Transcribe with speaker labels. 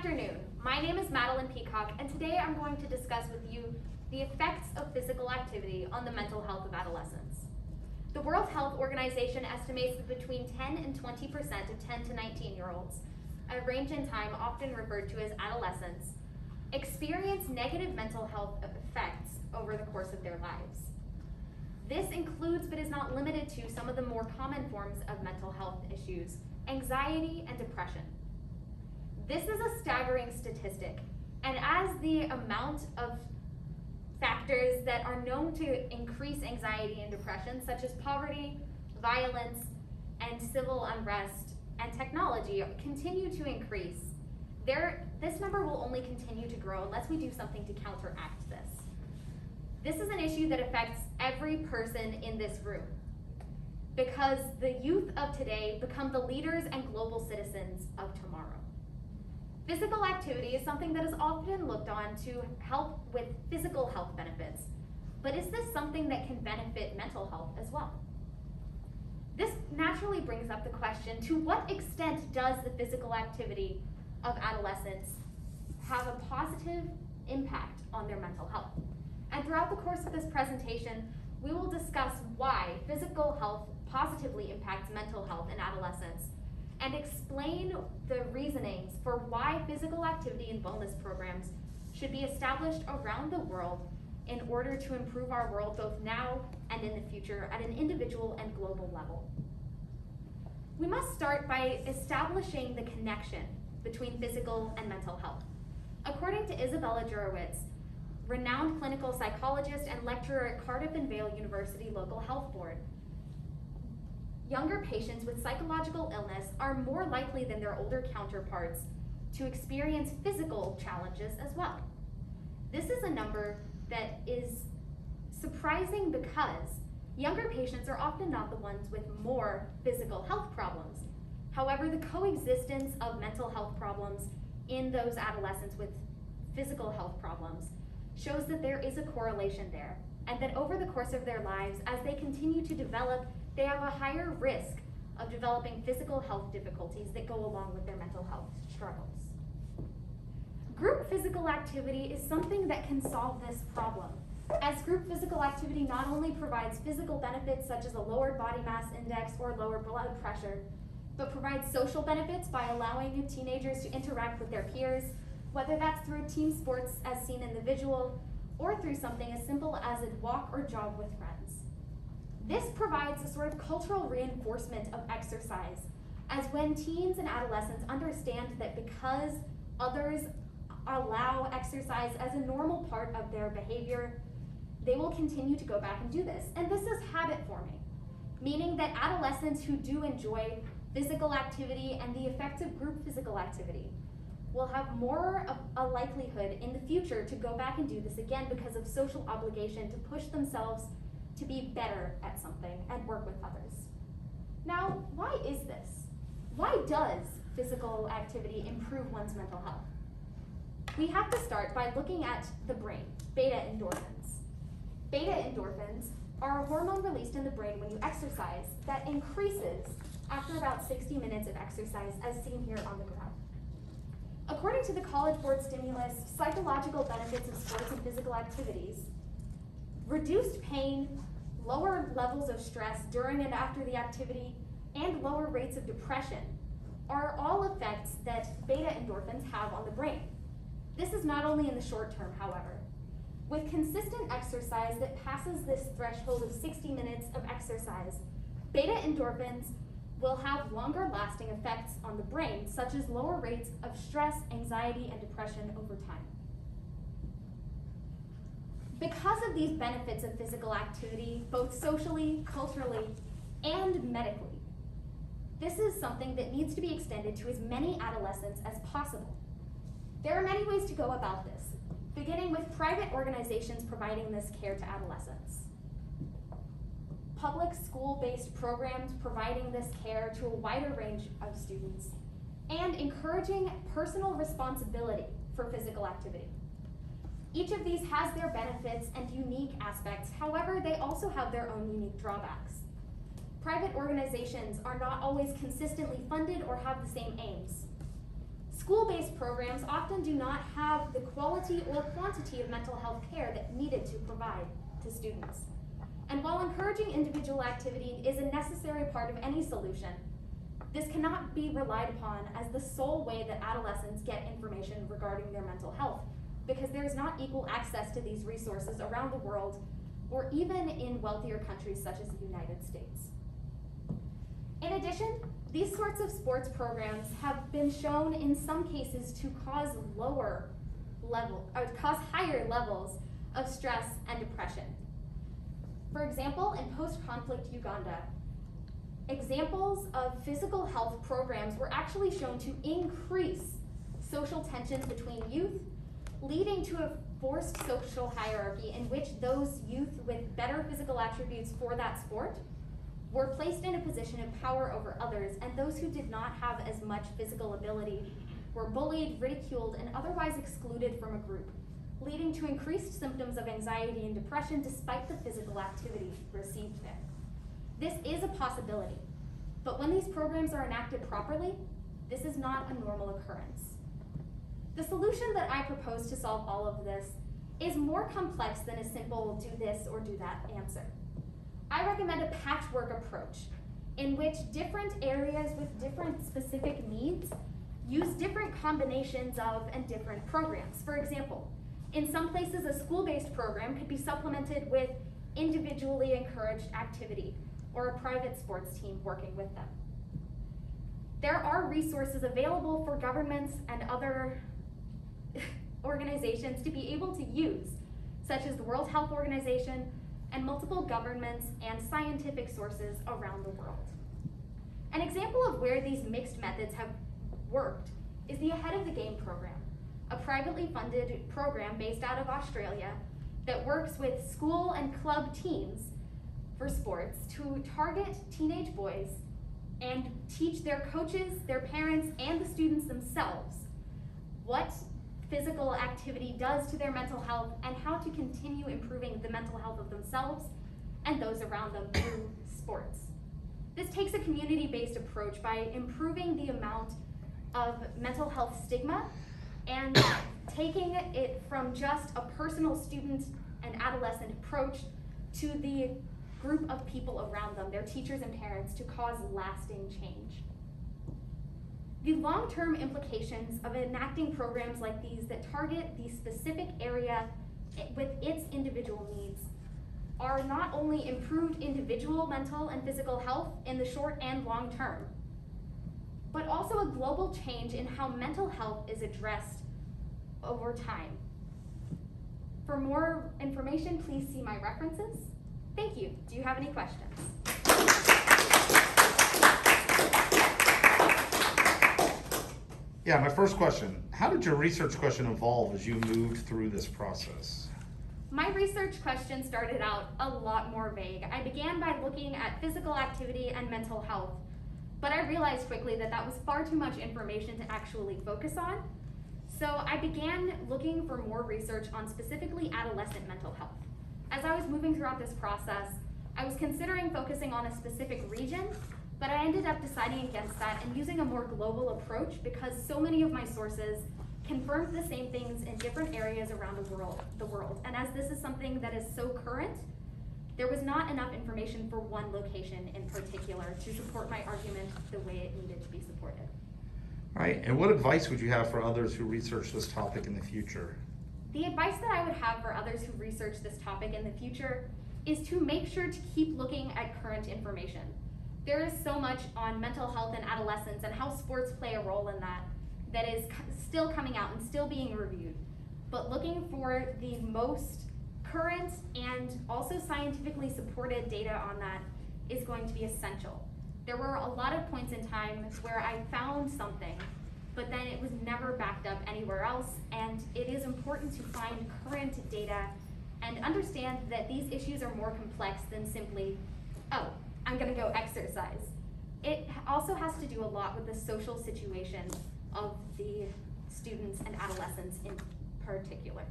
Speaker 1: afternoon. My name is Madeline Peacock, and today I'm going to discuss with you the effects of physical activity on the mental health of adolescents. The World Health Organization estimates that between 10 and 20% of 10 to 19-year-olds, a range in time often referred to as adolescents, experience negative mental health effects over the course of their lives. This includes, but is not limited to, some of the more common forms of mental health issues, anxiety and depression. This is a staggering statistic, and as the amount of factors that are known to increase anxiety and depression, such as poverty, violence, and civil unrest, and technology continue to increase, this number will only continue to grow unless we do something to counteract this. This is an issue that affects every person in this room, because the youth of today become the leaders and global citizens of tomorrow. Physical activity is something that is often looked on to help with physical health benefits, but is this something that can benefit mental health as well? This naturally brings up the question, to what extent does the physical activity of adolescents have a positive impact on their mental health? And throughout the course of this presentation, we will discuss why physical health positively impacts mental health in adolescents, and explain the reasonings for why physical activity and wellness programs should be established around the world in order to improve our world both now and in the future at an individual and global level. We must start by establishing the connection between physical and mental health. According to Isabella Jurowitz, renowned clinical psychologist and lecturer at Cardiff and Vale University Local Health Board, younger patients with psychological illness are more likely than their older counterparts to experience physical challenges as well. This is a number that is surprising because younger patients are often not the ones with more physical health problems. However, the coexistence of mental health problems in those adolescents with physical health problems shows that there is a correlation there, and that over the course of their lives, as they continue to develop, they have a higher risk of developing physical health difficulties that go along with their mental health struggles. Group physical activity is something that can solve this problem, as group physical activity not only provides physical benefits such as a lowered body mass index or lower blood pressure, but provides social benefits by allowing teenagers to interact with their peers, whether that's through team sports as seen in the visual, or through something as simple as a walk or jog with friends. This provides a sort of cultural reinforcement of exercise, as when teens and adolescents understand that because others allow exercise as a normal part of their behavior, they will continue to go back and do this. And this is habit forming, meaning that adolescents who do enjoy physical activity and the effects of group physical activity will have more of a likelihood in the future to go back and do this again because of social obligation to push themselves to be better at something and work with others. Now, why is this? Why does physical activity improve one's mental health? We have to start by looking at the brain, beta endorphins. Beta endorphins are a hormone released in the brain when you exercise that increases after about 60 minutes of exercise, as seen here on the graph. According to the College Board stimulus, psychological benefits of sports and physical activities, reduced pain, lower levels of stress during and after the activity, and lower rates of depression are all effects that beta endorphins have on the brain. This is not only in the short term, however. With consistent exercise that passes this threshold of 60 minutes of exercise, beta endorphins will have longer lasting effects on the brain, such as lower rates of stress, anxiety, and depression over time. Because of these benefits of physical activity, both socially, culturally, and medically, this is something that needs to be extended to as many adolescents as possible. There are many ways to go about this, beginning with private organizations providing this care to adolescents, public school-based programs providing this care to a wider range of students, and encouraging personal responsibility for physical activity. Each of these has their benefits and unique aspects. However, they also have their own unique drawbacks. Private organizations are not always consistently funded or have the same aims. School-based programs programs often do not have the quality or quantity of mental health care that needed to provide to students. And while encouraging individual activity is a necessary part of any solution, this cannot be relied upon as the sole way that adolescents get information regarding their mental health, because there is not equal access to these resources around the world, or even in wealthier countries such as the United States. In addition, these sorts of sports programs have been shown in some cases to cause higher levels of stress and depression. For example, in post-conflict Uganda, examples of physical health programs were actually shown to increase social tensions between youth, leading to a forced social hierarchy in which those youth with better physical attributes for that sport were placed in a position of power over others, and those who did not have as much physical ability were bullied, ridiculed, and otherwise excluded from a group, leading to increased symptoms of anxiety and depression despite the physical activity received there. This is a possibility, but when these programs are enacted properly, this is not a normal occurrence. The solution that I propose to solve all of this is more complex than a simple do this or do that answer. I recommend a patchwork approach in which different areas with different specific needs use different combinations of and different programs. For example, in some places a school-based program could be supplemented with individually encouraged activity or a private sports team working with them. There are resources available for governments and other organizations to be able to use, such as the World Health Organization and multiple governments and scientific sources around the world. An example of where these mixed methods have worked is the Ahead of the Game program, a privately funded program based out of Australia that works with school and club teams for sports to target teenage boys and teach their coaches, their parents, and the students themselves what physical activity does to their mental health and how to continue improving the mental health of themselves and those around them through sports. This takes a community-based approach by improving the amount of mental health stigma and taking it from just a personal student and adolescent approach to the group of people around them, their teachers and parents, to cause lasting change. The long-term implications of enacting programs like these that target the specific area with its individual needs are not only improved individual mental and physical health in the short and long term, but also a global change in how mental health is addressed over time. For more information, please see my references. Thank you. Do you have any questions?
Speaker 2: Yeah, my first question, how did your research question evolve as you moved through this process?
Speaker 1: My research question started out a lot more vague. I began by looking at physical activity and mental health, but I realized quickly that that was far too much information to actually focus on. So I began looking for more research on specifically adolescent mental health. As I was moving throughout this process, I was considering focusing on a specific region, but I ended up deciding against that and using a more global approach because so many of my sources confirmed the same things in different areas around the world. And as this is something that is so current, there was not enough information for one location in particular to support my argument the way it needed to be supported.
Speaker 2: All right, and what advice would you have for others who research this topic in the future?
Speaker 1: The advice that I would have for others who research this topic in the future is to make sure to keep looking at current information. There is so much on mental health in adolescence and how sports play a role in that is still coming out and still being reviewed. But looking for the most current and also scientifically supported data on that is going to be essential. There were a lot of points in time where I found something, but then it was never backed up anywhere else, and it is important to find current data and understand that these issues are more complex than simply, oh, I'm gonna go exercise. It also has to do a lot with the social situation of the students and adolescents in particular.